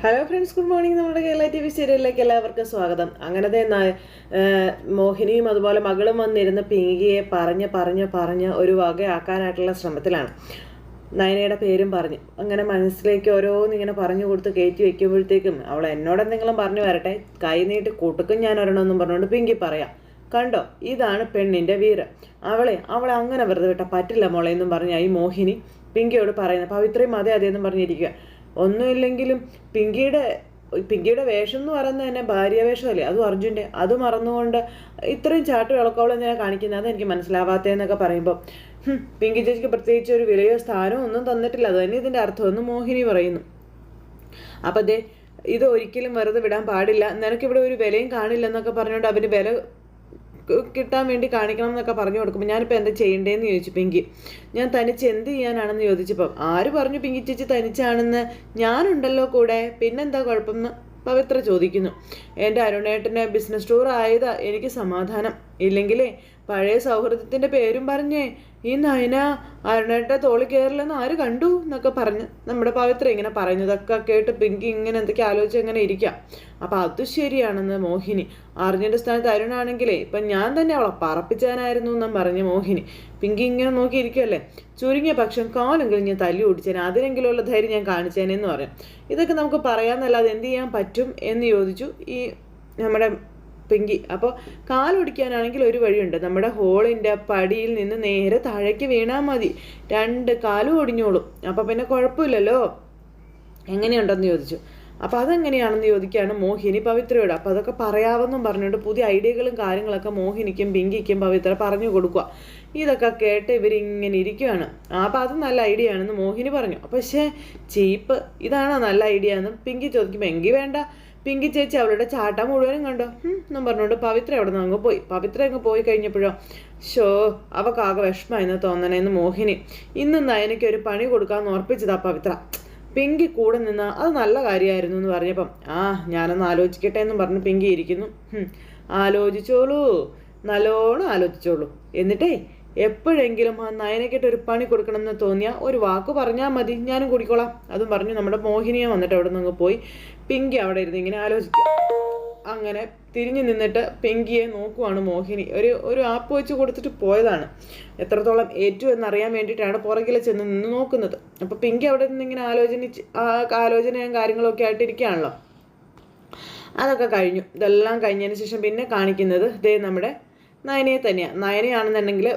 Hello friends, good morning. നമ്മുടെ Kerala T V സീരിയലിലേക്ക് എല്ലാവർക്കും സ്വാഗതം. അങ്ങനത്തെ മോഹിനിയും അതുപോലെ മകളും വന്നിരുന്ന് പിങ്കിയെ പറഞ്ഞ് ഒരു വകയാക്കാനായിട്ടുള്ള ശ്രമത്തിലാണ്. നയനയുടെ പേരും പറഞ്ഞ് അങ്ങനെ മനസ്സിലേക്ക് ഓരോന്നിങ്ങനെ പറഞ്ഞു കൊടുത്ത് കയറ്റി വയ്ക്കുമ്പോഴത്തേക്കും അവൾ എന്നോടെന്തെങ്കിലും പറഞ്ഞു വരട്ടെ, കൈ നീട്ടി കൂട്ടുക്കും ഞാൻ ഒരെണ്ണമെന്നും പറഞ്ഞുകൊണ്ട് പിങ്കി പറയാം. കണ്ടോ, ഇതാണ് പെണ്ണിൻ്റെ വീരം. അവളെ അങ്ങനെ വെറുതെ വിട്ടാൽ പറ്റില്ല മോളെ എന്നും പറഞ്ഞാൽ ഈ മോഹിനി പിങ്കിയോട് പറയുന്നത്. അപ്പോൾ ഇത്രയും അതെന്നും പറഞ്ഞിരിക്കുക. ഒന്നുമില്ലെങ്കിലും പിങ്കിയുടെ വേഷം എന്ന് പറയുന്നത് തന്നെ ഭാര്യാവേഷമല്ലേ, അതും അർജുൻ്റെ. അത് മറന്നുകൊണ്ട് ഇത്രയും ചാട്ട് വിളക്കോളം എന്തിനാണ് കാണിക്കുന്നത്, അതെനിക്ക് മനസ്സിലാവാത്തതെന്നൊക്കെ പറയുമ്പോൾ പിങ്കി ചേച്ചിക്ക് പ്രത്യേകിച്ച് ഒരു വിലയോ സ്ഥാനമോ ഒന്നും തന്നിട്ടില്ല, അത് തന്നെ ഇതിൻ്റെ അർത്ഥമെന്ന് മോഹിനി പറയുന്നു. അപ്പം ഇത് ഒരിക്കലും വെറുതെ വിടാൻ പാടില്ല, നിനക്കിവിടെ ഒരു വിലയും കാണില്ലെന്നൊക്കെ പറഞ്ഞുകൊണ്ട് അവന് വില കിട്ടാൻ വേണ്ടി കാണിക്കണം എന്നൊക്കെ പറഞ്ഞു കൊടുക്കുമ്പോൾ ഞാനിപ്പോൾ എന്താ ചെയ്യേണ്ടതെന്ന് ചോദിച്ചു പിങ്കി. ഞാൻ തനിച്ച് എന്ത് ചെയ്യാനാണെന്ന് ചോദിച്ചപ്പം ആര് പറഞ്ഞു പിങ്കി ചേച്ചി തനിച്ചാണെന്ന്, ഞാനുണ്ടല്ലോ കൂടെ, പിന്നെന്താ കുഴപ്പമെന്ന് പവിത്ര ചോദിക്കുന്നു. എൻ്റെ അരുണേട്ടൻ്റെ ബിസിനസ് ടൂർ ആയതാ എനിക്ക് സമാധാനം, ഇല്ലെങ്കിലേ പഴയ സൗഹൃദത്തിൻ്റെ പേരും പറഞ്ഞേ ഈ നയന അരുണേട്ട തോളി കയറില്ലെന്ന് ആര് കണ്ടു എന്നൊക്കെ പറഞ്ഞ് നമ്മുടെ പവിത്ര ഇങ്ങനെ പറയുന്നതൊക്കെ കേട്ട് പിങ്കി ഇങ്ങനെ എന്തൊക്കെ ആലോചിച്ച് എങ്ങനെ ഇരിക്കാം. അപ്പം അത് ശരിയാണെന്ന് മോഹിനി. അർജുൻ്റെ സ്ഥാനത്ത് അരുണാണെങ്കിലേ ഇപ്പം ഞാൻ തന്നെ അവളെ പറപ്പിച്ചാനായിരുന്നു എന്നും പറഞ്ഞ് മോഹിനി. പിങ്കി ഇങ്ങനെ നോക്കിയിരിക്കുമല്ലേ, ചുരുങ്ങിയ പക്ഷം കാലെങ്കിലും ഞാൻ തല്ലി ഓടിച്ചേനെ, അതിനെങ്കിലുള്ള ധൈര്യം ഞാൻ കാണിച്ചേനെന്ന് പറയും. ഇതൊക്കെ നമുക്ക് പറയാമെന്നല്ലാതെ എന്ത് ചെയ്യാൻ പറ്റും എന്ന് ചോദിച്ചു ഈ നമ്മുടെ പിങ്കി. അപ്പോൾ കാലൊടിക്കാനാണെങ്കിൽ ഒരു വഴിയുണ്ട്, നമ്മുടെ ഹോളിൻ്റെ പടിയിൽ നിന്ന് നേരെ താഴേക്ക് വീണാൽ മതി, 2 കാലും ഒടിഞ്ഞോളും, അപ്പോൾ പിന്നെ കുഴപ്പമില്ലല്ലോ, എങ്ങനെയുണ്ടെന്ന് ചോദിച്ചു. അപ്പോൾ അതെങ്ങനെയാണെന്ന് ചോദിക്കുകയാണ് മോഹിനി പവിത്രയോട്. അപ്പോൾ അതൊക്കെ പറയാമെന്നും പറഞ്ഞുകൊണ്ട് പുതിയ ഐഡിയകളും കാര്യങ്ങളൊക്കെ മോഹിനിക്കും പിങ്കിക്കും പവിത്ര പറഞ്ഞു കൊടുക്കുക. ഇതൊക്കെ കേട്ട് ഇവരിങ്ങനെ ഇരിക്കുകയാണ്. അപ്പോൾ അത് നല്ല ഐഡിയ ആണെന്ന് മോഹിനി പറഞ്ഞു. പക്ഷേ ചീപ്പ്, ഇതാണോ നല്ല ഐഡിയ എന്ന് പിങ്കി ചോദിക്കുമ്പോൾ എങ്കിൽ വേണ്ട, പിങ്കി ചേച്ചി അവളുടെ ചാട്ട മുഴുവനും കണ്ടോ എന്നും പറഞ്ഞുകൊണ്ട് പവിത്ര അവിടെ നിന്ന് അങ്ങ് പോയി. പവിത്ര അങ്ങ് പോയി കഴിഞ്ഞപ്പോഴോ അവക്കാകെ വിഷമമായെന്ന് തോന്നണേന്ന് മോഹിനി. ഇന്ന് നയനയ്ക്ക് ഒരു പണി കൊടുക്കാമെന്ന് ഉറപ്പിച്ചതാ പവിത്ര. പിങ്കി കൂടെ നിന്ന് അത് നല്ല കാര്യമായിരുന്നു എന്ന് പറഞ്ഞപ്പം ഞാനൊന്ന് ആലോചിക്കട്ടെ എന്നും പറഞ്ഞ് പിങ്കി ഇരിക്കുന്നു. ആലോചിച്ചോളൂ, നല്ലോണം ആലോചിച്ചോളൂ, എന്നിട്ടേ എപ്പോഴെങ്കിലും ആ നയനയ്ക്കിട്ട് ഒരു പണി കൊടുക്കണമെന്ന് തോന്നിയാൽ ഒരു വാക്ക് പറഞ്ഞാൽ മതി, ഞാനും കൂടിക്കോളാം. അതും പറഞ്ഞു നമ്മുടെ മോഹിനിയെ വന്നിട്ട് അവിടെ നിന്ന് പോയി. പിങ്കി അവിടെ ഇരുന്ന് ഇങ്ങനെ ആലോചിക്കും. അങ്ങനെ തിരിഞ്ഞു നിന്നിട്ട് പിങ്കിയെ നോക്കുവാണ് മോഹിനി. ഒരു ആപ്പ് വെച്ച് കൊടുത്തിട്ട് പോയതാണ്, എത്രത്തോളം ഏറ്റു എന്നറിയാൻ വേണ്ടിയിട്ടാണ് പുറകിൽ ചെന്ന് നിന്ന് നോക്കുന്നത്. അപ്പോൾ പിങ്കി അവിടെ നിന്ന് ഇങ്ങനെ ആലോചനയും കാര്യങ്ങളൊക്കെ ആയിട്ടിരിക്കുകയാണല്ലോ. അതൊക്കെ കഴിഞ്ഞു. ഇതെല്ലാം കഴിഞ്ഞതിന് ശേഷം പിന്നെ കാണിക്കുന്നത് നമ്മുടെ നയനയെ തന്നെയാണ്. നയനയാണെന്നുണ്ടെങ്കിൽ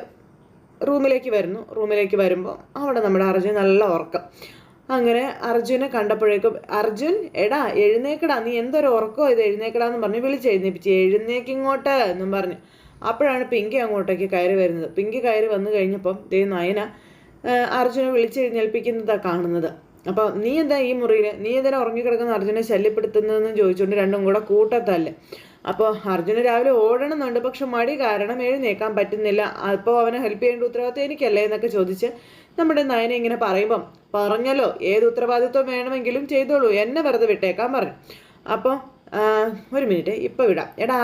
റൂമിലേക്ക് വരുമ്പോൾ അവിടെ നമ്മുടെ അർജുൻ നല്ല ഉറക്കം. അങ്ങനെ അർജുനെ കണ്ടപ്പോഴേക്കും അർജുൻ എടാ എഴുന്നേക്കടാ, നീ എന്തൊരു ഉറക്കമോ ഇത്, എഴുന്നേക്കടാന്ന് പറഞ്ഞ് വിളിച്ചെഴുന്നേപ്പിച്ച് എഴുന്നേക്കിങ്ങോട്ട് എന്നും പറഞ്ഞു. അപ്പോഴാണ് പിങ്കി അങ്ങോട്ടേക്ക് കയറി വരുന്നത്. പിങ്കി കയറി വന്നു കഴിഞ്ഞപ്പം നയന അർജുനെ വിളിച്ചെഴുന്നേൽപ്പിക്കുന്നതാണ് കാണുന്നത്. അപ്പോൾ നീ എന്താ ഈ മുറിയിൽ, നീ എന്തിനാ ഉറങ്ങിക്കിടക്കുന്ന അർജുനെ ശല്യപ്പെടുത്തുന്നതെന്ന് ചോദിച്ചുകൊണ്ട് രണ്ടും കൂടെ കൂട്ടത്തല്ലേ. അപ്പോൾ അർജുന് രാവിലെ ഓടണമെന്നുണ്ട്, പക്ഷെ മടി കാരണം എഴുന്നേക്കാൻ പറ്റുന്നില്ല. അപ്പോൾ അവനെ ഹെൽപ്പ് ചെയ്യേണ്ട ഉത്തരവാദിത്വം എനിക്കല്ലേ എന്നൊക്കെ ചോദിച്ച് നമ്മുടെ നയനെ ഇങ്ങനെ പറയുമ്പം പറഞ്ഞല്ലോ ഏത് ഉത്തരവാദിത്വം വേണമെങ്കിലും ചെയ്തോളൂ, എന്നെ വെറുതെ വിട്ടേക്കാൻ പറഞ്ഞു. അപ്പോൾ ഒരു മിനിറ്റ് ഇപ്പം വിടാം. എടാ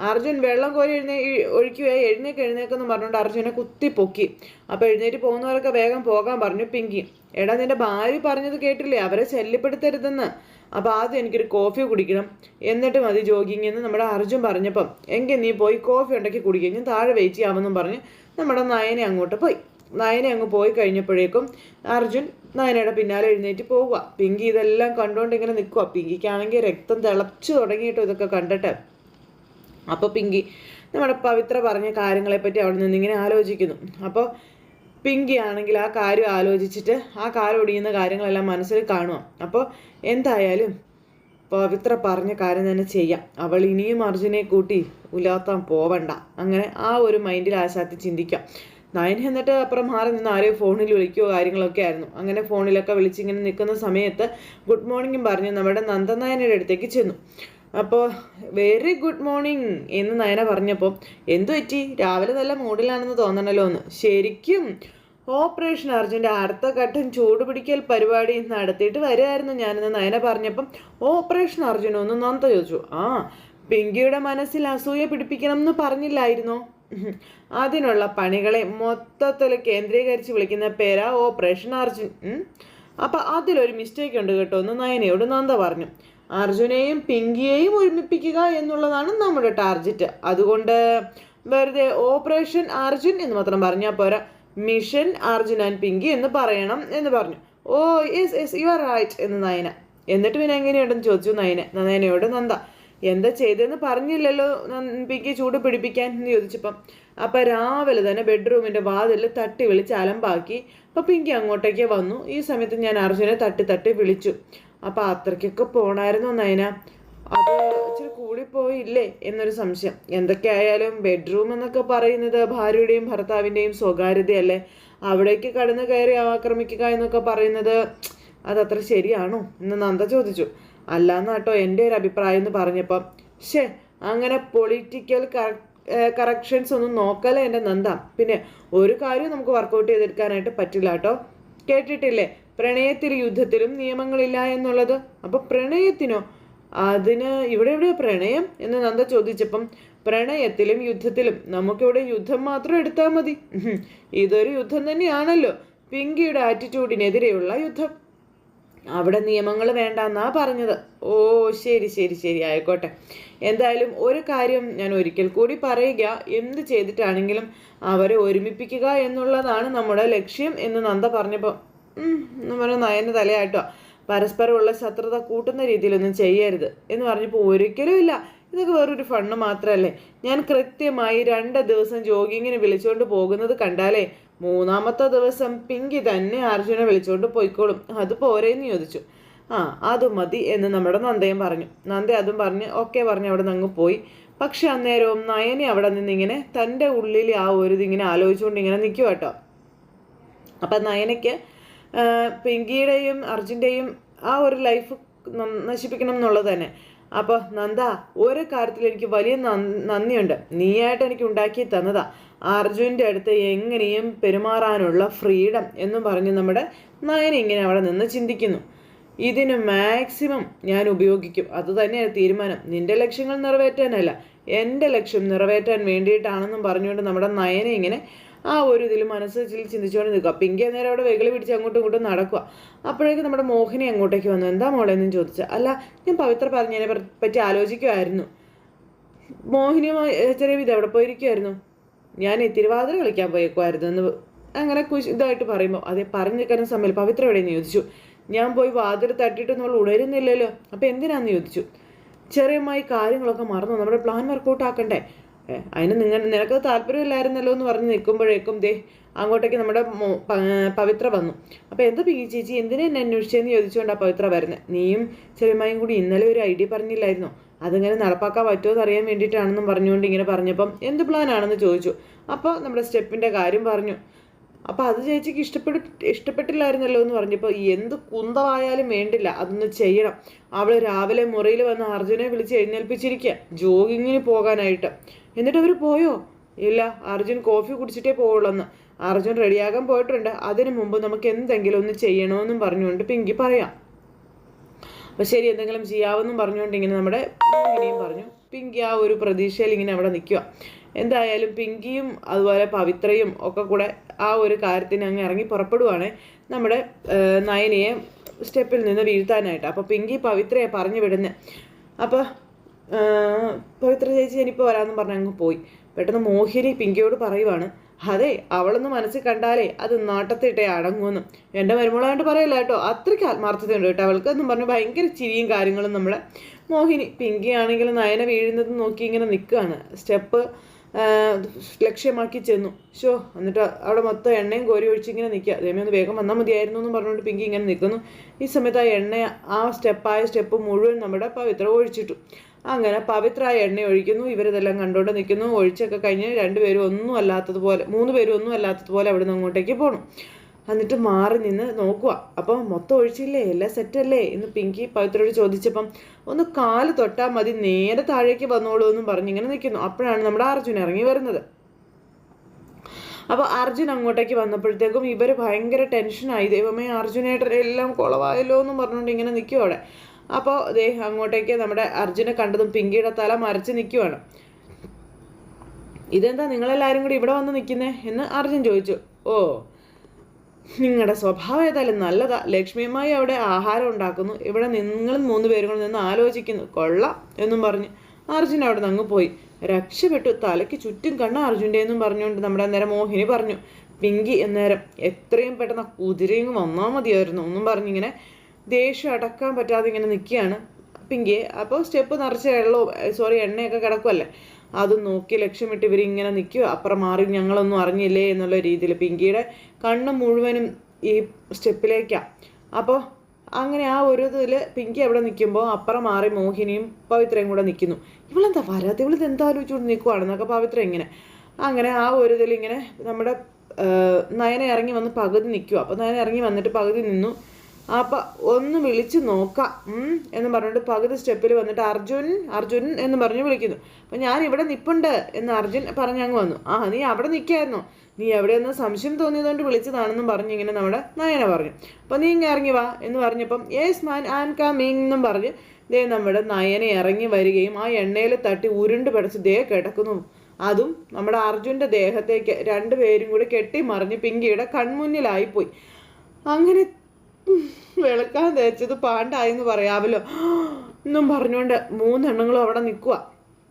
അർജുൻ വെള്ളം കോരി എഴുന്നേക്കെന്ന് പറഞ്ഞുകൊണ്ട് അർജുനെ കുത്തി പൊക്കി. അപ്പോൾ എഴുന്നേറ്റ് പോകുന്നവരൊക്കെ വേഗം പോകാൻ പറഞ്ഞു പിങ്കി. എടാ നിന്റെ ഭാര്യ പറഞ്ഞത് കേട്ടില്ലേ, അവരെ ശല്യപ്പെടുത്തരുതെന്ന്. അപ്പോൾ ആദ്യം എനിക്കൊരു കോഫി കുടിക്കണം, എന്നിട്ട് മതി ജോഗിങ് എന്ന് നമ്മുടെ അർജുൻ പറഞ്ഞപ്പം എങ്കിൽ നീ പോയി കോഫി ഉണ്ടാക്കി കുടിക്കുക, ഞാൻ താഴെ വെയിറ്റ് ചെയ്യാമെന്നും പറഞ്ഞ് നമ്മുടെ നയനെ അങ്ങോട്ട് പോയി. നയനെ അങ്ങ് പോയി കഴിഞ്ഞപ്പോഴേക്കും അർജുൻ നയനയുടെ പിന്നാലെ എഴുന്നേറ്റ് പോവുക. പിങ്കി ഇതെല്ലാം കണ്ടുകൊണ്ട് ഇങ്ങനെ നിൽക്കുക. പിങ്കിക്കാണെങ്കിൽ രക്തം തിളച്ചു തുടങ്ങിയിട്ടോ ഇതൊക്കെ കണ്ടിട്ട്. അപ്പോൾ പിങ്കി നമ്മുടെ പവിത്ര പറഞ്ഞ കാര്യങ്ങളെപ്പറ്റി അവിടെ നിന്നിങ്ങനെ ആലോചിക്കുന്നു. അപ്പോൾ പിങ്കി ആണെങ്കിൽ ആ കാര്യം ആലോചിച്ചിട്ട് ആ കാര്യം ഒടിയുന്ന കാര്യങ്ങളെല്ലാം മനസ്സിൽ കാണുക. അപ്പോൾ എന്തായാലും പവിത്ര പറഞ്ഞ കാര്യം തന്നെ ചെയ്യാം, അവൾ ഇനിയും അർജുനെ കൂട്ടി ഉലാത്താൻ പോവണ്ട, അങ്ങനെ ആ ഒരു മൈൻഡിൽ ആശാത്തി ചിന്തിക്കാം. നയൻ എന്നിട്ട് അപ്പുറം മാറി നിന്ന് ആരെയും ഫോണിൽ വിളിക്കുകയോ കാര്യങ്ങളൊക്കെ ആയിരുന്നു. അങ്ങനെ ഫോണിലൊക്കെ വിളിച്ചിങ്ങനെ നിൽക്കുന്ന സമയത്ത് ഗുഡ് മോർണിംഗും പറഞ്ഞ് നമ്മുടെ നന്ദനായനയുടെ അടുത്തേക്ക് ചെന്നു. അപ്പോൾ വെരി ഗുഡ് മോർണിംഗ് എന്ന് നയന പറഞ്ഞപ്പോൾ എന്തു പറ്റി, രാവിലെ നല്ല മൂഡിലാണെന്ന് തോന്നണല്ലോ എന്ന്. ശരിക്കും ഓപ്പറേഷൻ അർജുൻ്റെ അടുത്ത ഘട്ടം ചൂടുപിടിക്കൽ പരിപാടി നടത്തിയിട്ട് വരുമായിരുന്നു ഞാനെന്ന് നയന പറഞ്ഞപ്പം ഓപ്പറേഷൻ അർജുനോ എന്ന് നന്ദ ചോദിച്ചു. പിങ്കിയുടെ മനസ്സിൽ അസൂയ പിടിപ്പിക്കണം എന്ന് പറഞ്ഞില്ലായിരുന്നോ, അതിനുള്ള പണികളെ മൊത്തത്തിൽ കേന്ദ്രീകരിച്ച് വിളിക്കുന്ന പേരാ ഓപ്പറേഷൻ അർജുൻ. അപ്പം അതിലൊരു മിസ്റ്റേക്ക് ഉണ്ട് കേട്ടോ എന്ന് നയനയോട് നന്ദ പറഞ്ഞു. അർജുനെയും പിങ്കിയെയും ഒരുമിപ്പിക്കുക എന്നുള്ളതാണ് നമ്മുടെ ടാർഗറ്റ്. അതുകൊണ്ട് വെറുതെ ഓപ്പറേഷൻ അർജുൻ എന്ന് മാത്രം പറഞ്ഞാൽ പോരാ, മിഷൻ അർജുൻ ആൻഡ് പിങ്കി എന്ന് പറയണം എന്ന് പറഞ്ഞു. Oh yes yes you are right എന്ന് നയന. എന്നിട്ട് പിന്നെ എങ്ങനെയുണ്ടെന്ന് ചോദിച്ചു നയനയോട് നന്ദ. എന്താ ചെയ്തതെന്ന് പറഞ്ഞില്ലല്ലോ പിങ്കി ചൂട് പിടിപ്പിക്കാൻ എന്ന് ചോദിച്ചപ്പം. അപ്പം രാവിലെ തന്നെ ബെഡ്റൂമിൻ്റെ വാതിൽ തട്ടി വിളിച്ച് അലമ്പാക്കി. അപ്പം പിങ്കി അങ്ങോട്ടേക്ക് വന്നു. ഈ സമയത്ത് ഞാൻ അർജുനെ തട്ടി വിളിച്ചു. അപ്പം അത്രയ്ക്കൊക്കെ പോണായിരുന്നു നയന, അത് ഇച്ചിരി കൂടിപ്പോയില്ലേ എന്നൊരു സംശയം. എന്തൊക്കെയായാലും ബെഡ്റൂം എന്നൊക്കെ പറയുന്നത് ഭാര്യയുടെയും ഭർത്താവിൻ്റെയും സ്വകാര്യതയല്ലേ, അവിടേക്ക് കടന്നു കയറി ആക്രമിക്കുക എന്നൊക്കെ പറയുന്നത് അതത്ര ശരിയാണോ എന്ന് നന്ദ ചോദിച്ചു. അല്ലാന്നാട്ടോ എൻ്റെ ഒരു അഭിപ്രായം എന്ന് പറഞ്ഞപ്പം. അങ്ങനെ പൊളിറ്റിക്കൽ കറക്ഷൻസ് ഒന്നും നോക്കല്ലേ എൻ്റെ നന്ദ. പിന്നെ ഒരു കാര്യം നമുക്ക് വർക്കൗട്ട് ചെയ്തെടുക്കാനായിട്ട് പറ്റില്ല കേട്ടോ. കേട്ടിട്ടില്ലേ, പ്രണയത്തിലും യുദ്ധത്തിലും നിയമങ്ങളില്ല എന്നുള്ളത്. അപ്പം പ്രണയത്തിനോ? അതിന് ഇവിടെ പ്രണയം എന്ന് നന്ദ ചോദിച്ചപ്പം പ്രണയത്തിലും യുദ്ധത്തിലും നമുക്കിവിടെ യുദ്ധം മാത്രം എടുത്താൽ മതി. ഇതൊരു യുദ്ധം തന്നെയാണല്ലോ, പിങ്കിയുടെ ആറ്റിറ്റ്യൂഡിനെതിരെയുള്ള യുദ്ധം. അവിടെ നിയമങ്ങൾ വേണ്ടെന്നാ പറഞ്ഞത്. ഓ ശരി ആയിക്കോട്ടെ. എന്തായാലും ഒരു കാര്യം ഞാൻ ഒരിക്കൽ കൂടി പറയുക, എന്ത് ചെയ്തിട്ടാണെങ്കിലും അവരെ ഒരുമിപ്പിക്കുക എന്നുള്ളതാണ് നമ്മുടെ ലക്ഷ്യം എന്ന് നന്ദ പറഞ്ഞപ്പോൾ നമ്മൾ നയന് തലയായിട്ടോ. പരസ്പരമുള്ള ശത്രുത കൂട്ടുന്ന രീതിയിലൊന്നും ചെയ്യരുത് എന്ന് പറഞ്ഞപ്പോൾ ഒരിക്കലും ഇല്ല, ഇതൊക്കെ വേറൊരു ഫണ്ട് മാത്രമല്ലേ. ഞാൻ കൃത്യമായി 2 ദിവസം ജോഗിങ്ങിന് വിളിച്ചുകൊണ്ട് പോകുന്നത് കണ്ടാലേ 3-ാമത്തെ ദിവസം പിങ്കി തന്നെ അർജുനെ വിളിച്ചുകൊണ്ട് പോയിക്കോളും, അത് പോരേന്ന് ചോദിച്ചു. അത് മതി എന്ന് നമ്മുടെ നന്ദയും പറഞ്ഞു. നന്ദ അതും പറഞ്ഞ് ഓക്കെ പറഞ്ഞ് അവിടെ നിന്ന് അങ്ങ് പോയി. പക്ഷെ അന്നേരവും നയനെ അവിടെ നിന്നിങ്ങനെ തൻ്റെ ഉള്ളിൽ ആ ഒരു ഇതിങ്ങനെ ആലോചിച്ചുകൊണ്ട് ഇങ്ങനെ നിൽക്കുക കേട്ടോ. അപ്പം നയനയ്ക്ക് പിങ്കിയുടെയും അർജുൻ്റെയും ആ ഒരു ലൈഫ് നശിപ്പിക്കണം എന്നുള്ളത് തന്നെ. അപ്പോൾ നന്ദ, ഒരു കാര്യത്തിൽ എനിക്ക് വലിയ നന്ദിയുണ്ട്, നീയായിട്ട് എനിക്ക് ഉണ്ടാക്കി തന്നതാ അർജുൻ്റെ അടുത്ത് എങ്ങനെയും പെരുമാറാനുള്ള ഫ്രീഡം എന്നും പറഞ്ഞ് നമ്മുടെ നയന ഇങ്ങനെ അവിടെ നിന്ന് ചിന്തിക്കുന്നു. ഇതിന് മാക്സിമം ഞാൻ ഉപയോഗിക്കും, അത് തന്നെയാണ് തീരുമാനം. നിന്റെ ലക്ഷ്യങ്ങൾ നിറവേറ്റാനല്ല, എൻ്റെ ലക്ഷ്യം നിറവേറ്റാൻ വേണ്ടിയിട്ടാണെന്നും പറഞ്ഞുകൊണ്ട് നമ്മുടെ നയന ഇങ്ങനെ ആ ഒരു ഇതിൽ മനസ്സിൽ ചിന്തിച്ചുകൊണ്ട് നിൽക്കുക. പിങ്കി അന്നേരം അവിടെ വെകളി പിടിച്ച് അങ്ങോട്ടും ഇങ്ങോട്ടും നടക്കുക. അപ്പോഴേക്കും നമ്മുടെ മോഹിനി അങ്ങോട്ടേക്ക് വന്നു. എന്താ മോളെ എന്നും ചോദിച്ചാൽ. അല്ല, ഞാൻ പവിത്ര പറഞ്ഞതിനെ പറ്റി ആലോചിക്കുമായിരുന്നു. മോഹിനിയുമായി ചെറിയ ഇത് എവിടെ പോയിരിക്കുമായിരുന്നു? ഞാൻ തിരുവാതിര കളിക്കാൻ പോയേക്കുമായിരുന്നു എന്ന് അങ്ങനെ ഇതായിട്ട് പറയുമ്പോൾ അതേ പറഞ്ഞു നിൽക്കുന്ന സമയം പവിത്ര എവിടെയെന്ന് ചോദിച്ചു. ഞാൻ പോയി വാതിൽ തട്ടിയിട്ട് നമ്മൾ ഉണരുന്നില്ലല്ലോ, അപ്പം എന്തിനാന്ന് ചോദിച്ചു. ചെറിയമായി കാര്യങ്ങളൊക്കെ മറന്നു, നമ്മുടെ പ്ലാൻ വർക്കൗട്ട് ആക്കണ്ടേ, അതിന് നിനക്ക് താല്പര്യമില്ലായിരുന്നല്ലോ എന്ന് പറഞ്ഞ് നിൽക്കുമ്പോഴേക്കും അങ്ങോട്ടേക്ക് നമ്മുടെ പവിത്ര വന്നു. അപ്പോൾ എന്താ പിങ്കി ചേച്ചി എന്തിനാ എന്നെ അന്വേഷിച്ചതെന്ന് ചോദിച്ചുകൊണ്ട് ആ പവിത്ര വരുന്നത്. നീയും ചെറിയമായും കൂടി ഇന്നലെ ഒരു ഐഡിയ പറഞ്ഞില്ലായിരുന്നോ, അതിങ്ങനെ നടപ്പാക്കാൻ പറ്റുമോ എന്ന് അറിയാൻ വേണ്ടിയിട്ടാണെന്നും പറഞ്ഞുകൊണ്ട് ഇങ്ങനെ പറഞ്ഞപ്പം എന്ത് പ്ലാനാണെന്ന് ചോദിച്ചു. അപ്പോൾ നമ്മുടെ സ്റ്റെപ്പിൻ്റെ കാര്യം പറഞ്ഞു. അപ്പോൾ അത് ചേച്ചിക്ക് ഇഷ്ടപ്പെട്ടില്ലായിരുന്നല്ലോ എന്ന് പറഞ്ഞപ്പോൾ എന്ത് കുന്തമായാലും വേണ്ടില്ല, അതൊന്ന് ചെയ്യണം. അവൾ രാവിലെ മുറിയിൽ വന്ന് അർജുനെ വിളിച്ച് എഴുന്നേൽപ്പിച്ചിരിക്കുക ജോഗിങ്ങിന് പോകാനായിട്ട്. എന്നിട്ട് അവർ പോയോ? ഇല്ല, അർജുൻ കോഫി കുടിച്ചിട്ടേ പോവുള്ളെന്ന്. അർജുൻ റെഡിയാകാൻ പോയിട്ടുണ്ട്, അതിനു മുമ്പ് നമുക്ക് എന്തെങ്കിലും ഒന്ന് ചെയ്യണമെന്നും പറഞ്ഞുകൊണ്ട് പിങ്കി പറയാം. അപ്പം ശരി, എന്തെങ്കിലും ചെയ്യാമെന്നും പറഞ്ഞുകൊണ്ട് ഇങ്ങനെ നമ്മുടെ മോഹിനിയും പറഞ്ഞു. പിങ്കി ആ ഒരു പ്രതീക്ഷയിൽ ഇങ്ങനെ അവിടെ നിൽക്കുക. എന്തായാലും പിങ്കിയും അതുപോലെ പവിത്രയും ഒക്കെ കൂടെ ആ ഒരു കാര്യത്തിന് അങ്ങ് ഇറങ്ങി പുറപ്പെടുവാണ് നമ്മുടെ നയനയെ സ്റ്റെപ്പിൽ നിന്ന് വീഴ്ത്താനായിട്ട്. അപ്പോൾ പിങ്കി പവിത്രയെ പറഞ്ഞു വിടുന്നത്. അപ്പോൾ പവിത്ര ചേച്ചി എനിപ്പോൾ വരാമെന്ന് പറഞ്ഞ് അങ്ങ് പോയി. പെട്ടെന്ന് മോഹിനി പിങ്കിയോട് പറയുവാണ്, അതെ അവളൊന്ന് മനസ്സിൽ കണ്ടാലേ അത് നാട്ടത്തിട്ടേ അടങ്ങുമെന്ന്. എൻ്റെ മരുമോളായിട്ട് പറയില്ല കേട്ടോ, അത്രയ്ക്ക് ആത്മാർത്ഥതയുണ്ട് കേട്ടോ അവൾക്ക് എന്നും പറഞ്ഞ് ഭയങ്കര ചിരിയും കാര്യങ്ങളും നമ്മുടെ മോഹിനി. പിങ്കി ആണെങ്കിൽ നയന വീഴുന്നത് നോക്കി ഇങ്ങനെ നിൽക്കുകയാണ്. സ്റ്റെപ്പ് ലക്ഷ്യമാക്കി ചെന്നു. എന്നിട്ട് അവിടെ മൊത്തം എണ്ണയും കോരി ഒഴിച്ചിങ്ങനെ നിൽക്കുക. ദൈവമേ ഒന്ന് വേഗം വന്നാൽ മതിയായിരുന്നു എന്ന് പറഞ്ഞുകൊണ്ട് പിങ്കി ഇങ്ങനെ നിൽക്കുന്നു. ഈ സമയത്ത് ആ എണ്ണ ആ സ്റ്റെപ്പ് മുഴുവൻ നമ്മുടെ പവിത്ര ഒഴിച്ചിട്ടു. അങ്ങനെ പവിത്ര ആ എണ്ണ ഒഴിക്കുന്നു. ഇവരിതെല്ലാം കണ്ടുകൊണ്ട് നിൽക്കുന്നു. ഒഴിച്ചൊക്കെ കഴിഞ്ഞ് 2 പേരും ഒന്നും അല്ലാത്തതുപോലെ 3 പേരും ഒന്നും അല്ലാത്തതുപോലെ അവിടെ നിന്ന് അങ്ങോട്ടേക്ക് പോകണം. എന്നിട്ട് മാറി നിന്ന് നോക്കുക. അപ്പോൾ മൊത്തം ഒഴിച്ചില്ലേ, എല്ലാം സെറ്റല്ലേ എന്ന് പിങ്കി പവിത്രയോട് ചോദിച്ചപ്പം ഒന്ന് കാല് തൊട്ടാൽ മതി, നേരെ താഴേക്ക് വന്നോളൂ എന്നും പറഞ്ഞിങ്ങനെ നിൽക്കുന്നു. അപ്പോഴാണ് നമ്മുടെ അർജുൻ ഇറങ്ങി വരുന്നത്. അപ്പോൾ അർജുൻ അങ്ങോട്ടേക്ക് വന്നപ്പോഴത്തേക്കും ഇവർ ഭയങ്കര ടെൻഷനായി. ദൈവമേ അർജുനായിട്ട് എല്ലാം കുളവായല്ലോ എന്നും പറഞ്ഞുകൊണ്ട് ഇങ്ങനെ നിൽക്കും അവിടെ. അപ്പോൾ അങ്ങോട്ടേക്ക് നമ്മുടെ അർജുനെ കണ്ടതും പിങ്കിയുടെ തല മരച്ച് നിൽക്കുവാണ്. ഇതെന്താ നിങ്ങളെല്ലാവരും കൂടി ഇവിടെ വന്ന് നിൽക്കുന്നേ എന്ന് അർജുൻ ചോദിച്ചു. ഓ നിങ്ങളുടെ സ്വഭാവം ഏതായാലും നല്ലതാ. ലക്ഷ്മിയമ്മായി അവിടെ ആഹാരം ഉണ്ടാക്കുന്നു, ഇവിടെ നിങ്ങൾ 3 പേരും കൂടെ നിന്ന് ആലോചിക്കുന്നു, കൊള്ളാം എന്നും പറഞ്ഞ് അർജുൻ അവിടെ നിന്ന് അങ്ങ് പോയി. രക്ഷപ്പെട്ടു, തലയ്ക്ക് ചുറ്റും കണ്ണ അർജുൻ്റെ എന്നും പറഞ്ഞുകൊണ്ട് നമ്മുടെ നേരം മോഹിനി പറഞ്ഞു. പിങ്കി എന്നേരം എത്രയും പെട്ടെന്ന് കുതിരയും വന്നാൽ മതിയായിരുന്നു എന്നും പറഞ്ഞിങ്ങനെ ദേഷ്യം അടക്കാൻ പറ്റാതെ ഇങ്ങനെ നിൽക്കുകയാണ് പിങ്കിയെ. അപ്പോൾ സ്റ്റെപ്പ് നിറച്ച എണ്ണയൊക്കെ കിടക്കുമല്ലേ, അതും നോക്കി ലക്ഷ്യമിട്ട് ഇവരിങ്ങനെ നിൽക്കുക. അപ്പുറം മാറി ഞങ്ങളൊന്നും അറിഞ്ഞില്ലേ എന്നുള്ള രീതിയിൽ പിങ്കിയുടെ കണ്ണ് മുഴുവനും ഈ സ്റ്റെപ്പിലേക്കാണ്. അപ്പോൾ അങ്ങനെ ആ ഒരു ഇതിൽ പിങ്കി അവിടെ നിൽക്കുമ്പോൾ അപ്പുറം മാറി മോഹിനിയും പവിത്രയും കൂടെ നിൽക്കുന്നു. ഇവളെന്താ വരാതെ, ഇവളിത് എന്താ ആലോചിച്ചുകൊണ്ട് നിൽക്കുവാണെന്നൊക്കെ പവിത്ര ഇങ്ങനെ അങ്ങനെ ആ ഒരു ഇതിൽ ഇങ്ങനെ നമ്മുടെ നയന ഇറങ്ങി വന്ന് പകുതി നിൽക്കുക. അപ്പോൾ നയന ഇറങ്ങി വന്നിട്ട് പകുതി നിന്നു. അപ്പം ഒന്ന് വിളിച്ച് നോക്കാം എന്ന് പറഞ്ഞിട്ട് പകുതി സ്റ്റെപ്പിൽ വന്നിട്ട് അർജുൻ അർജുൻ എന്ന് പറഞ്ഞ് വിളിക്കുന്നു. അപ്പം ഞാൻ ഇവിടെ നിൽപ്പുണ്ട് എന്ന് അർജുൻ പറഞ്ഞങ്ങ് വന്നു. നീ അവിടെ നിൽക്കായിരുന്നോ, നീ എവിടെയൊന്ന് സംശയം തോന്നിയതുകൊണ്ട് വിളിച്ചതാണെന്നും പറഞ്ഞ് ഇങ്ങനെ നമ്മുടെ നയന പറഞ്ഞു. അപ്പം നീ ഇങ്ങനെ ഇറങ്ങി വാ എന്ന് പറഞ്ഞപ്പം യെസ് മാൻ ആൻ കമ്മിങ് എന്നും പറഞ്ഞ് ദേ നമ്മുടെ നയന ഇറങ്ങി വരികയും ആ എണ്ണയിൽ തട്ടി ഉരുണ്ട് പിടച്ച് ദേ കിടക്കുന്നു. അതും നമ്മുടെ അർജുൻ്റെ ദേഹത്തേക്ക് 2 പേരും കൂടി കെട്ടിമറിഞ്ഞ് പിങ്കിയുടെ കൺമുന്നിലായിപ്പോയി. അങ്ങനെ വെളുക്കാൻ തേച്ചത് പാണ്ടായെന്ന് പറയാമല്ലോ എന്നും പറഞ്ഞുകൊണ്ട് 3 എണ്ണങ്ങളും അവിടെ നിൽക്കുക.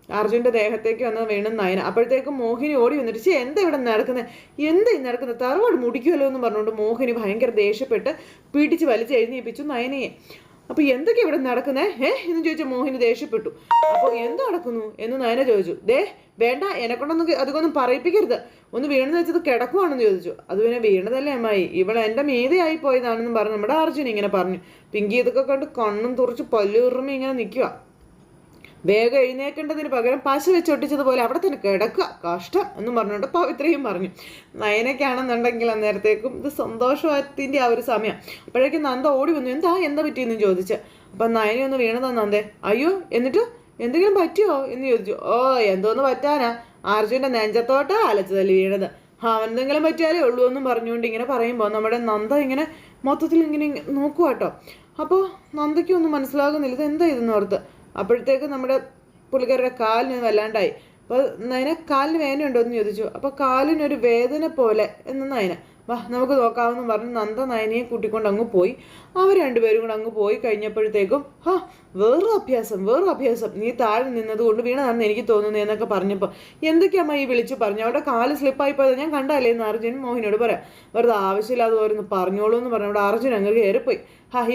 അർജുൻ്റെ ദേഹത്തേക്ക് വന്ന് വീണ്ടും നയന. അപ്പോഴത്തേക്കും മോഹിനി ഓടി വന്നിട്ട് എന്താ ഇവിടെ നടക്കുന്നത്, എന്താ ഈ നടക്കുന്നത്, തറവാട് മുടിക്കുമല്ലോ എന്ന് പറഞ്ഞുകൊണ്ട് മോഹിനി ഭയങ്കര ദേഷ്യപ്പെട്ട് പിടിച്ച് വലിച്ച് എഴുന്നേൽപ്പിച്ചു നയനയെ. അപ്പോൾ എന്തൊക്കെയാണ് ഇവിടെ നടക്കുന്നേ എന്ന് ചോദിച്ചാൽ മോഹിനി ദേഷ്യപ്പെട്ടു. അപ്പോൾ എന്ത് നടക്കുന്നു എന്ന് നയന ചോദിച്ചു. വേണ്ട, എന്നെക്കൊണ്ടൊന്നും അധികമൊന്നും പറയിപ്പിക്കരുത്, ഒന്ന് വീണെന്ന് വെച്ചത് കിടക്കുവാണെന്ന് ചോദിച്ചു. അത് പിന്നെ വീണതല്ലേ അമ്മായി, ഇവൾ എൻ്റെ മീതയായി പോയതാണെന്നും പറഞ്ഞു നമ്മുടെ അർജുൻ ഇങ്ങനെ പറഞ്ഞു. പിങ്കി ഇതൊക്കെ കണ്ട് കണ്ണും തുറച്ച് പല്ലുറുമി ഇങ്ങനെ നിൽക്കുക. വേഗം എഴുന്നേക്കേണ്ടതിന് പകരം പശ വെച്ചൊട്ടിച്ചതുപോലെ അവിടെ തന്നെ കിടക്കുക, കഷ്ടം എന്നും പറഞ്ഞുകൊണ്ട് പവിത്രയും പറഞ്ഞു. നയനയ്ക്കാണെന്നുണ്ടെങ്കിൽ അന്നേരത്തേക്കും ഇത് സന്തോഷത്തിൻ്റെ ആ ഒരു സമയം. അപ്പോഴേക്കും നന്ദ ഓടി വന്നു. എന്താ പറ്റിയെന്ന് ചോദിച്ച്. അപ്പം നയനയൊന്ന് വീണതാ നന്ദേ. അയ്യോ, എന്നിട്ട് എന്തെങ്കിലും പറ്റിയോ എന്ന് ചോദിച്ചു. എന്തോന്ന് പറ്റാനാ, അർജുൻ്റെ നെഞ്ചത്തോട്ടാ അലച്ചതല്ലേ വീണത്, അവനെന്തെങ്കിലും പറ്റിയാലേ ഉള്ളൂ എന്നും പറഞ്ഞുകൊണ്ട് ഇങ്ങനെ പറയുമ്പോൾ നമ്മുടെ നന്ദ ഇങ്ങനെ മൊത്തത്തിൽ ഇങ്ങനെ നോക്കുക കേട്ടോ. അപ്പോൾ നന്ദയ്ക്കും ഒന്നും മനസ്സിലാകുന്നില്ല ഇത് എന്താ ഇതെന്ന് ഓർത്ത്. അപ്പോഴത്തേക്ക് നമ്മുടെ പുള്ളിക്കാരുടെ കാലിന് വല്ലാണ്ടായി. അപ്പോൾ നയന കാലിന് വേദനയുണ്ടോ എന്ന് ചോദിച്ചു. അപ്പോൾ കാലിനൊരു വേദന പോലെ എന്ന് നയന. വാ നമുക്ക് നോക്കാമെന്ന് പറഞ്ഞ് നന്ദ നയനയെ കൂട്ടിക്കൊണ്ട് അങ്ങ് പോയി. അവർ 2 പേരും കൂടെ അങ്ങ് പോയി കഴിഞ്ഞപ്പോഴത്തേക്കും വേറൊരു അഭ്യാസം നീ താഴെ നിന്നതുകൊണ്ട് വീണതാണെന്ന് എനിക്ക് തോന്നുന്നു എന്നൊക്കെ പറഞ്ഞപ്പോൾ എന്തൊക്കെയമ്മ ഈ വിളിച്ചു പറഞ്ഞു, അവിടെ കാല് സ്ലിപ്പായി പോയത് ഞാൻ കണ്ടല്ലേ എന്ന് അർജുൻ മോഹിനിയോട് പറയാം. വെറുതെ ആവശ്യമില്ലാതെ ഓരോന്ന് പറഞ്ഞോളൂ എന്ന് പറഞ്ഞു അവിടെ അർജുൻ അങ്ങ് കയറിപ്പോയി.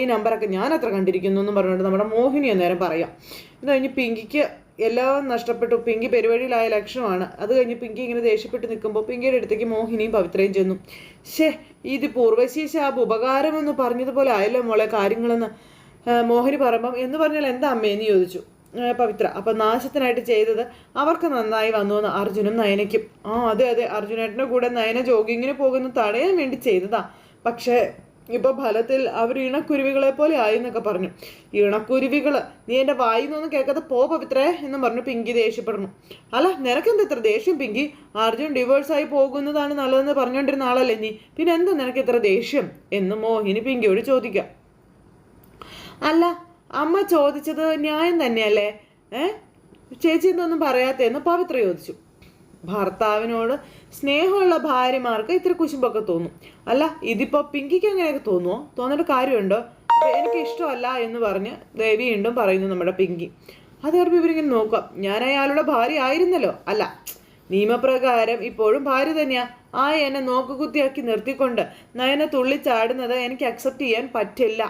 ഈ നമ്പറൊക്കെ ഞാൻ അത്ര കണ്ടിരിക്കുന്നു എന്നും പറഞ്ഞുകൊണ്ട് നമ്മുടെ മോഹിനി അന്നേരം പറയാം. ഇത് കഴിഞ്ഞ് പിങ്കിക്ക് എല്ലാം നഷ്ടപ്പെട്ടു, പിങ്കി പെരുവഴിയിലായ ലക്ഷണമാണ്. അത് കഴിഞ്ഞ് പിങ്കി ഇങ്ങനെ ദേഷ്യപ്പെട്ട് നിൽക്കുമ്പോൾ പിങ്കിയുടെ അടുത്തേക്ക് മോഹിനിയും പവിത്രയും ചെന്നു. ഇത് പൂർവശീശാബ് ഉപകാരമെന്ന് പറഞ്ഞതുപോലെ ആയല്ലോ മോളെ കാര്യങ്ങളെന്ന് മോഹിനി പറയുമ്പം എന്ന് പറഞ്ഞാൽ എന്താ അമ്മയെന്ന് ചോദിച്ചു പവിത്ര. അപ്പം നാശത്തിനായിട്ട് ചെയ്തത് അവർക്ക് നന്നായി വന്നു എന്ന് അർജുനും നയനയ്ക്കും. അതെ അർജുനേട്ടൻ്റെ കൂടെ നയന ജോഗിങ്ങിന് പോകുന്ന തടയാൻ വേണ്ടി ചെയ്തതാ, പക്ഷേ ഇപ്പോൾ ഫലത്തിൽ അവർ ഇണക്കുരുവികളെ പോലെ ആയി എന്നൊക്കെ പറഞ്ഞു. ഇണക്കുരുവികൾ, നീ എൻ്റെ വായിന്നൊന്നും കേൾക്കാതെ പവിത്രേ എന്നും പറഞ്ഞു പിങ്കി ദേഷ്യപ്പെടുന്നു. അല്ല നിനക്കെന്താ ഇത്ര ദേഷ്യം പിങ്കി, അർജുൻ ഡിവോഴ്സായി പോകുന്നതാണ് നല്ലതെന്ന് പറഞ്ഞുകൊണ്ടിരുന്ന ആളല്ലേ നീ, പിന്നെ എന്താ നിനക്ക് ഇത്ര ദേഷ്യം എന്ന് മോഹിനി പിങ്കിയോട് ചോദിക്കാം. അല്ല അമ്മ ചോദിച്ചത് ന്യായം തന്നെയല്ലേ, ചേച്ചി എന്തൊന്നും പറയാത്തതെന്ന് പവിത്ര ചോദിച്ചു. ഭർത്താവിനോട് സ്നേഹമുള്ള ഭാര്യമാർക്ക് ഇത്ര കുശുമ്പൊക്കെ തോന്നും. അല്ല ഇതിപ്പോൾ പിങ്കിക്ക് അങ്ങനെയൊക്കെ തോന്നുമോ, തോന്നേണ്ട കാര്യമുണ്ടോ, എനിക്ക് ഇഷ്ടമല്ല എന്ന് പറഞ്ഞ് ദേവി വീണ്ടും പറയുന്നു നമ്മുടെ പിങ്കി. അത് പറയുമ്പോൾ ഇവരിങ്ങനെ നോക്കാം, ഞാൻ അയാളുടെ ഭാര്യ ആയിരുന്നല്ലോ, അല്ല നിയമപ്രകാരം ഇപ്പോഴും ഭാര്യ തന്നെയാ. എന്നെ നോക്കുകുത്തിയാക്കി നിർത്തിക്കൊണ്ട് നയന തുള്ളിച്ചാടുന്നത് എനിക്ക് അക്സെപ്റ്റ് ചെയ്യാൻ പറ്റില്ല,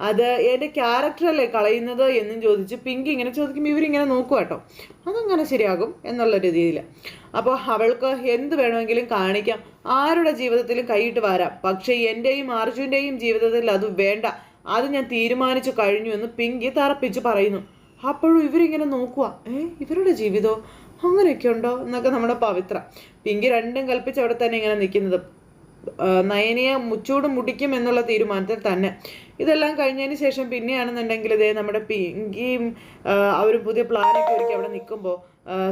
അത് എൻ്റെ ക്യാരക്ടറല്ലേ കളയുന്നത് എന്നും ചോദിച്ച് പിങ്കി ഇങ്ങനെ ചോദിക്കുമ്പോൾ ഇവരിങ്ങനെ നോക്കുക കേട്ടോ. അതങ്ങനെ ശരിയാകും എന്നുള്ള രീതിയിൽ. അപ്പോൾ അവൾക്ക് എന്ത് വേണമെങ്കിലും കാണിക്കാം, ആരുടെ ജീവിതത്തിലും കൈയിട്ട് വരാം, പക്ഷേ എൻ്റെയും അർജുൻ്റെയും ജീവിതത്തിൽ അത് വേണ്ട, അത് ഞാൻ തീരുമാനിച്ചു കഴിഞ്ഞു എന്ന് പിങ്കി തറപ്പിച്ച് പറയുന്നു. അപ്പോഴും ഇവരിങ്ങനെ നോക്കുക, ഇവരുടെ ജീവിതമോ അങ്ങനെയൊക്കെ ഉണ്ടോ എന്നൊക്കെ നമ്മുടെ പവിത്ര. പിങ്കി രണ്ടും കൽപ്പിച്ച് അവിടെ തന്നെ ഇങ്ങനെ നിൽക്കുന്നത്, നയനയെ മുച്ചൂടും മുടിക്കും എന്നുള്ള തീരുമാനത്തിൽ തന്നെ. ഇതെല്ലാം കഴിഞ്ഞതിന് ശേഷം പിന്നെയാണെന്നുണ്ടെങ്കിൽ ഇതേ നമ്മുടെ പിങ്കിയും അവരും പുതിയ പ്ലാനൊക്കെ ഒരുക്കി അവിടെ നിൽക്കുമ്പോൾ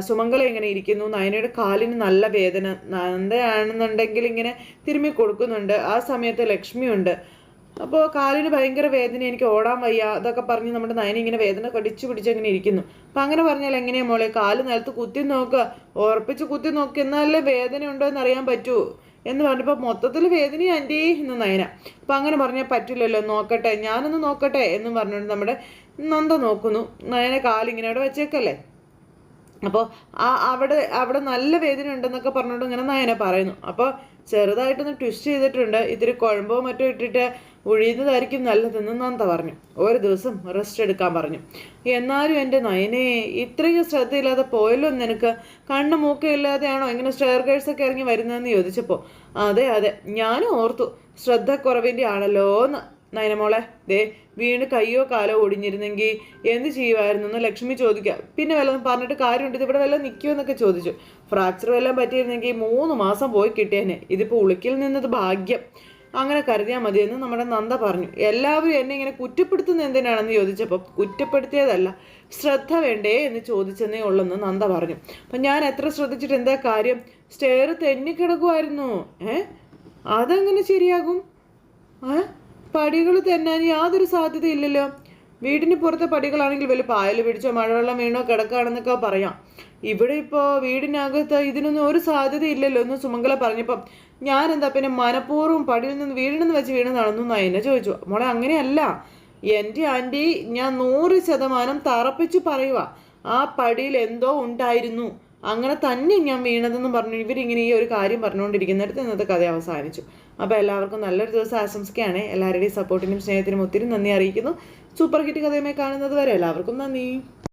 സുമംഗല ഇങ്ങനെ ഇരിക്കുന്നു. നയനയുടെ കാലിന് നല്ല വേദന, നന്ദയാണെന്നുണ്ടെങ്കിൽ ഇങ്ങനെ തിരുമ്മി കൊടുക്കുന്നുണ്ട്. ആ സമയത്ത് ലക്ഷ്മിയുണ്ട്. അപ്പോൾ കാലിന് ഭയങ്കര വേദന, എനിക്ക് ഓടാൻ വയ്യ അതൊക്കെ പറഞ്ഞ് നമ്മുടെ നയന ഇങ്ങനെ വേദന കടിച്ചു പിടിച്ചങ്ങനെ ഇരിക്കുന്നു. അപ്പം അങ്ങനെ പറഞ്ഞാൽ എങ്ങനെയാ മോളെ, കാല് നിലത്ത് കുത്തി നോക്കുക, ഉറപ്പിച്ച് കുത്തി നോക്കുക, എന്നാലേ വേദന ഉണ്ടോ എന്ന് അറിയാൻ പറ്റൂ എന്ന് പറഞ്ഞപ്പോൾ മൊത്തത്തിൽ വേദന ആൻറ്റി എന്ന് നയന. അപ്പം അങ്ങനെ പറഞ്ഞാൽ പറ്റില്ലല്ലോ, നോക്കട്ടെ, ഞാനൊന്ന് നോക്കട്ടെ എന്ന് പറഞ്ഞുകൊണ്ട് നമ്മുടെ നന്ദ നോക്കുന്നു. നയന കാലിങ്ങനെ അവിടെ വെച്ചേക്കല്ലേ. അപ്പോൾ അവിടെ നല്ല വേദന ഉണ്ടെന്നൊക്കെ പറഞ്ഞുകൊണ്ട് ഇങ്ങനെ നയന പറയുന്നു. അപ്പോൾ ചെറുതായിട്ടൊന്ന് ട്വിസ്റ്റ് ചെയ്തിട്ടുണ്ട്, ഇത്തിരി കുഴമ്പോ മറ്റോ ഇട്ടിട്ട് ഒഴിയുന്നതായിരിക്കും നല്ലതെന്ന് നന്ദ പറഞ്ഞു. ഒരു ദിവസം റെസ്റ്റ് എടുക്കാൻ പറഞ്ഞു. എന്നാലും എൻ്റെ നയനെ ഇത്രയും ശ്രദ്ധയില്ലാതെ പോയല്ലോ നിനക്ക്, കണ്ണ് മൂക്കയില്ലാതെയാണോ ഇങ്ങനെ സ്റ്റെയർകേഴ്സൊക്കെ ഇറങ്ങി വരുന്നതെന്ന് ചോദിച്ചപ്പോൾ അതെ ഞാനും ഓർത്തു ശ്രദ്ധക്കുറവിൻ്റെ ആണല്ലോ എന്ന്. നയനമോളെ, ദേ വീണ് കയ്യോ കാലോ ഒടിഞ്ഞിരുന്നെങ്കിൽ എന്ത് ചെയ്യുമായിരുന്നു എന്ന് ലക്ഷ്മി ചോദിക്കാം. പിന്നെ വല്ലതും പറഞ്ഞിട്ട് കാര്യമുണ്ട്, ഇതിവിടെ വല്ലതും നിൽക്കുമെന്നൊക്കെ ചോദിച്ചു. ഫ്രാക്ചർ വല്ലതും പറ്റിയിരുന്നെങ്കിൽ 3 മാസം പോയി കിട്ടിയേനെ, ഇതിപ്പോൾ ഉളുക്കിൽ നിന്നത് ഭാഗ്യം, അങ്ങനെ കരുതിയാൽ മതിയെന്ന് നമ്മുടെ നന്ദ പറഞ്ഞു. എല്ലാവരും എന്നെ ഇങ്ങനെ കുറ്റപ്പെടുത്തുന്ന എന്തിനാണെന്ന് ചോദിച്ചപ്പോൾ കുറ്റപ്പെടുത്തിയതല്ല, ശ്രദ്ധ വേണ്ടേ എന്ന് ചോദിച്ചെന്നേ ഉള്ളെന്ന് നന്ദ പറഞ്ഞു. അപ്പം ഞാൻ എത്ര ശ്രദ്ധിച്ചിട്ട് എന്താ കാര്യം, സ്റ്റെയർ തെന്നിക്കിടക്കുമായിരുന്നു. അതെങ്ങനെ ശരിയാകും? പടികൾ തെന്നാൻ യാതൊരു സാധ്യതയില്ലല്ലോ. വീടിന് പുറത്തെ പടികളാണെങ്കിൽ വലിയ പായൽ പിടിച്ചോ മഴവെള്ളം വീണോ കിടക്കുകയാണെന്നൊക്കെ പറയാം. ഇവിടെ ഇപ്പോൾ വീടിനകത്ത് ഇതിനൊന്നും ഒരു സാധ്യതയില്ലല്ലോ എന്ന് സുമംഗല പറഞ്ഞപ്പം ഞാൻ എന്താ പിന്നെ മനഃപൂർവ്വം പടിയിൽ നിന്ന് വീടിനെന്ന് വെച്ച് വീണെന്നാണെന്നും നയന ചോദിച്ചു. മോളെ അങ്ങനെയല്ല എൻ്റെ ആൻറ്റി, ഞാൻ 100% തറപ്പിച്ച് പറയുക, ആ പടിയിൽ എന്തോ ഉണ്ടായിരുന്നു, അങ്ങനെ തന്നെ ഞാൻ വീണതെന്ന് പറഞ്ഞു. ഇവരിങ്ങനെ ഈ ഒരു കാര്യം പറഞ്ഞുകൊണ്ടിരിക്കുന്നിടത്ത് ഇന്നത്തെ കഥ അവസാനിച്ചു. അപ്പോൾ എല്ലാവർക്കും നല്ലൊരു ദിവസം ആശംസിക്കുകയാണ്. എല്ലാവരുടെയും സപ്പോർട്ടിനും സ്നേഹത്തിനും ഒത്തിരി നന്ദി അറിയിക്കുന്നു. സൂപ്പർ ഹിറ്റ് കഥയുമായി കാണുന്നത് വരെ എല്ലാവർക്കും നന്ദി.